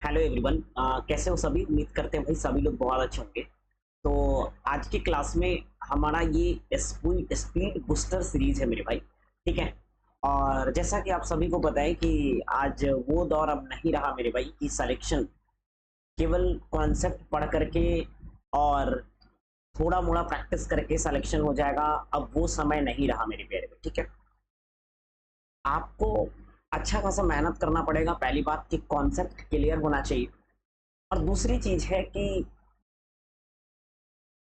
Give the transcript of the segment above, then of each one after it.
Hello everyone. कैसे हो सभी? उम्मीद करते हैं भाई सभी लोग बहुत अच्छे होंगे। तो आज की क्लास में हमारा ये स्पीड स्पीड बूस्टर सीरीज है मेरे भाई। ठीक है। और जैसा कि आप सभी को पता है कि आज वो दौर अब नहीं रहा मेरे भाई कि सिलेक्शन केवल कॉन्सेप्ट पढ़ करके और थोड़ा मोड़ा प्रैक्टिस करके सिलेक्शन हो जाएगा। अब वो समय नहीं रहा मेरे प्यारे भाई। ठीक है। आपको अच्छा खासा मेहनत करना पड़ेगा। पहली बात कि कॉन्सेप्ट क्लियर होना चाहिए। और दूसरी चीज है कि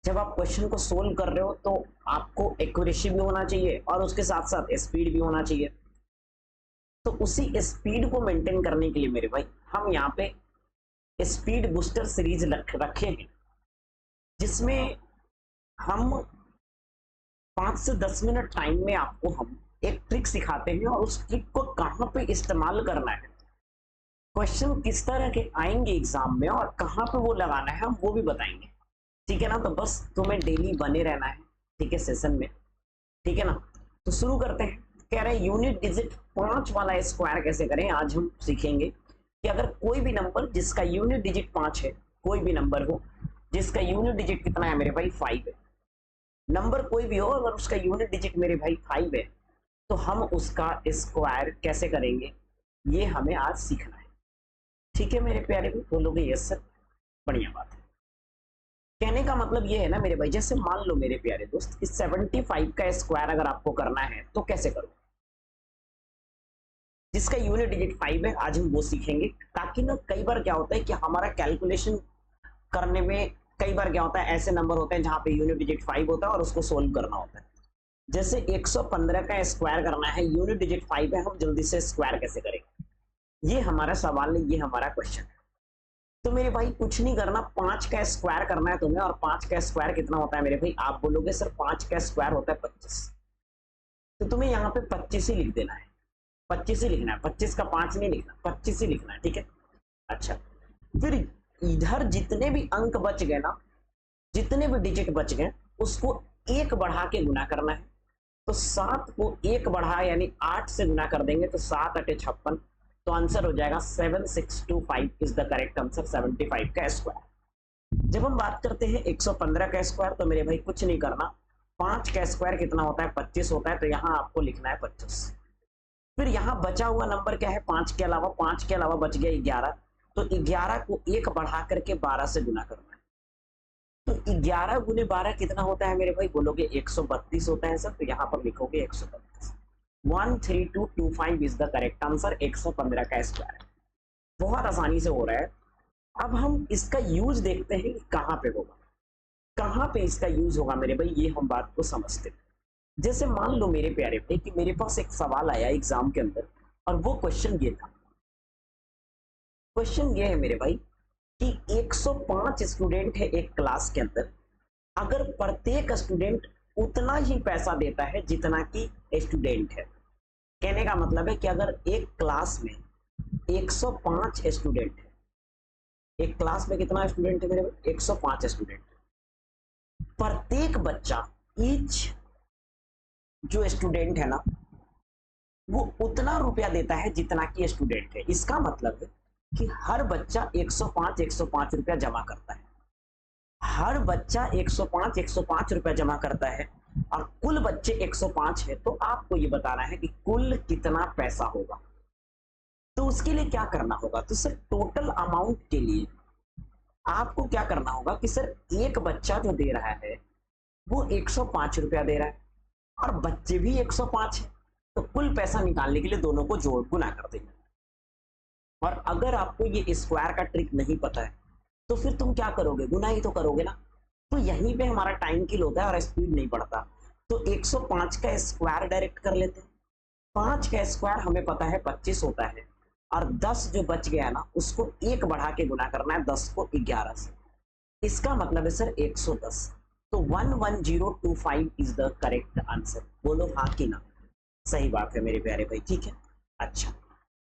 जब आप क्वेश्चन को सोल्व कर रहे हो तो आपको एक्यूरेसी भी होना चाहिए और उसके साथ साथ स्पीड भी होना चाहिए। तो उसी स्पीड को मेंटेन करने के लिए मेरे भाई हम यहाँ पे स्पीड बूस्टर सीरीज रखे हैं, जिसमें हम 5 से 10 मिनट टाइम में आपको हम एक ट्रिक सिखाते हैं और उस ट्रिक को कहाँ पे इस्तेमाल करना है, क्वेश्चन किस तरह के आएंगे एग्जाम में और कहाँ पे वो लगाना है हम वो भी बताएंगे। ठीक है ना? तो बस तुम्हें डेली बने रहना है। ठीक है, सेशन में। ठीक है ना? तो शुरू करते हैं। कह रहे हैं यूनिट डिजिट 5 वाला स्क्वायर कैसे करें। आज हम सीखेंगे कि अगर कोई भी नंबर जिसका यूनिट डिजिट 5 है, कोई भी नंबर हो जिसका यूनिट डिजिट कितना है मेरे भाई, 5 है। नंबर कोई भी हो अगर उसका यूनिट डिजिट मेरे भाई 5 है, तो हम उसका स्क्वायर कैसे करेंगे ये हमें आज सीखना है। ठीक है मेरे प्यारे भी बोलोगे यस सर, बढ़िया बात है। कहने का मतलब ये है ना मेरे भाई, जैसे मान लो मेरे प्यारे दोस्त कि 75 का स्क्वायर अगर आपको करना है तो कैसे करो। जिसका यूनिट डिजिट 5 है आज हम वो सीखेंगे, ताकि ना कई बार क्या होता है कि हमारा कैलकुलेशन करने में कई बार क्या होता है, ऐसे नंबर होते हैं जहां पे यूनिट डिजिट 5 होता है और उसको सोल्व करना होता है। जैसे 115 का स्क्वायर करना है, यूनिट डिजिट 5 है, हम जल्दी से स्क्वायर कैसे करेंगे, ये हमारा सवाल है, ये हमारा क्वेश्चन है। तो मेरे भाई कुछ नहीं करना, 5 का स्क्वायर करना है तुम्हें। और 5 का स्क्वायर कितना होता है मेरे भाई, आप बोलोगे सर 5 का स्क्वायर होता है 25। तो तुम्हें यहाँ पे 25 ही लिख देना है। 25 ही लिखना है, 25 का 5 नहीं लिखना, 25 ही लिखना है। ठीक है। अच्छा, फिर इधर जितने भी अंक बच गए ना, जितने भी डिजिट बच गए, उसको एक बढ़ा के गुना करना है। तो 7 को एक बढ़ा यानी 8 से गुना कर देंगे तो 7 अटे 56। तो आंसर हो जाएगा 7625 इज द करेक्ट आंसर, 75 का स्क्वायर। जब हम बात करते हैं 115 का स्क्वायर, तो मेरे भाई कुछ नहीं करना, 5 का स्क्वायर कितना होता है, 25 होता है, तो यहां आपको लिखना है 25। फिर यहां बचा हुआ नंबर क्या है, 5 के अलावा, 5 के अलावा बच गया 11। तो 11 को एक बढ़ा करके 12 से गुना करना है। तो 11 गुने 12 कितना होता है मेरे भाई, बोलोगे 132 होता है सर, तो यहां पर लिखोगे 132। 13225 इज द करेक्ट आंसर, 115 का स्क्वायर। बहुत आसानी से हो रहा है। अब हम इसका यूज देखते हैं कि कहां पे होगा, कहां पे इसका यूज होगा मेरे भाई, ये हम बात को समझते हैं। जैसे मान लो मेरे प्यारे भाई कि मेरे पास एक सवाल आया एग्जाम के अंदर, और वो क्वेश्चन ये था। क्वेश्चन ये है मेरे भाई कि 105 स्टूडेंट है एक क्लास के अंदर, अगर प्रत्येक स्टूडेंट उतना ही पैसा देता है जितना कि स्टूडेंट है। कहने का मतलब है कि अगर एक क्लास में 105 स्टूडेंट है, एक क्लास में कितना स्टूडेंट है मेरे भाई, 105 स्टूडेंट। प्रत्येक बच्चा, ईच जो स्टूडेंट है ना, वो उतना रुपया देता है जितना कि स्टूडेंट है। इसका मतलब है कि हर बच्चा 105 रुपया जमा करता है। हर बच्चा 105 रुपया जमा करता है और कुल बच्चे 105 है, तो आपको ये बताना है कि कुल कितना पैसा होगा। तो उसके लिए क्या करना होगा, तो सर टोटल अमाउंट के लिए आपको क्या करना होगा कि सर एक बच्चा जो दे रहा है वो 105 रुपया दे रहा है और बच्चे भी 105 है, तो कुल पैसा निकालने के लिए दोनों को जोड़ गुना कर देंगे। और अगर आपको ये स्क्वायर का ट्रिक नहीं पता है तो फिर तुम क्या करोगे, गुना ही तो करोगे ना। तो यहीं पे हमारा टाइम किल होता है और स्पीड नहीं बढ़ता। तो 105 का स्क्वायर डायरेक्ट कर लेते हैं। 5 का स्क्वायर हमें पता है 25 होता है, और 10 जो बच गया ना उसको एक बढ़ा के गुना करना है, 10 को 11 से। इसका मतलब है सर 110। तो 11025 इज द करेक्ट आंसर। बोलो हाँ कि ना, सही बात है मेरे प्यारे भाई। ठीक है। अच्छा,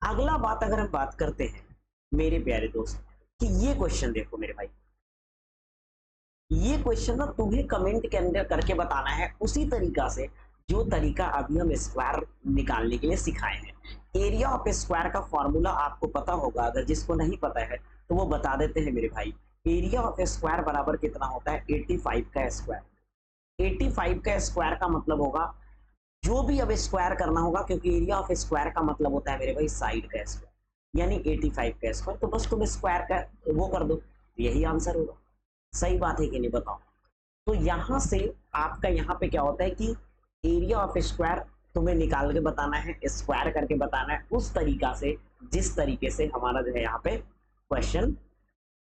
अगला बात अगर हम बात करते हैं मेरे प्यारे दोस्त कि ये क्वेश्चन देखो मेरे भाई, ये क्वेश्चन ना तुम्हें कमेंट के अंदर करके बताना है उसी तरीका से जो तरीका अभी हम स्क्वायर निकालने के लिए सिखाए हैं। एरिया ऑफ स्क्वायर का फॉर्मूला आपको पता होगा, अगर जिसको नहीं पता है वो बता देते हैं मेरे भाई। एरिया ऑफ ए स्क्वायर बराबर कितना होता है 85 का स्क्वायर। 85 का स्क्वायर का मतलब होगा जो भी अब स्क्वायर करना होगा, क्योंकि एरिया ऑफ स्क्वायर का मतलब होता है मेरे भाई साइड का स्क्वायर, यानी 85 का स्क्वायर, तो बस तुम स्क्वायर का वो कर दो, यही आंसर होगा। सही बात है कि नहीं बताओ। तो यहां से आपका यहाँ पे क्या होता है कि एरिया ऑफ स्क्वायर तुम्हें निकाल के बताना है, स्क्वायर करके बताना है उस तरीका से जिस तरीके से हमारा जो है यहाँ पे क्वेश्चन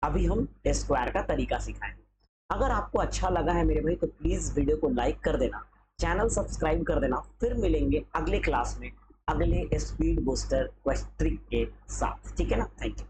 अभी हम स्क्वायर का तरीका सिखाएंगे। अगर आपको अच्छा लगा है मेरे भाई तो प्लीज वीडियो को लाइक कर देना, चैनल सब्सक्राइब कर देना। फिर मिलेंगे अगले क्लास में अगले स्पीड बूस्टर ट्रिक के साथ, ठीक है ना। Thank you.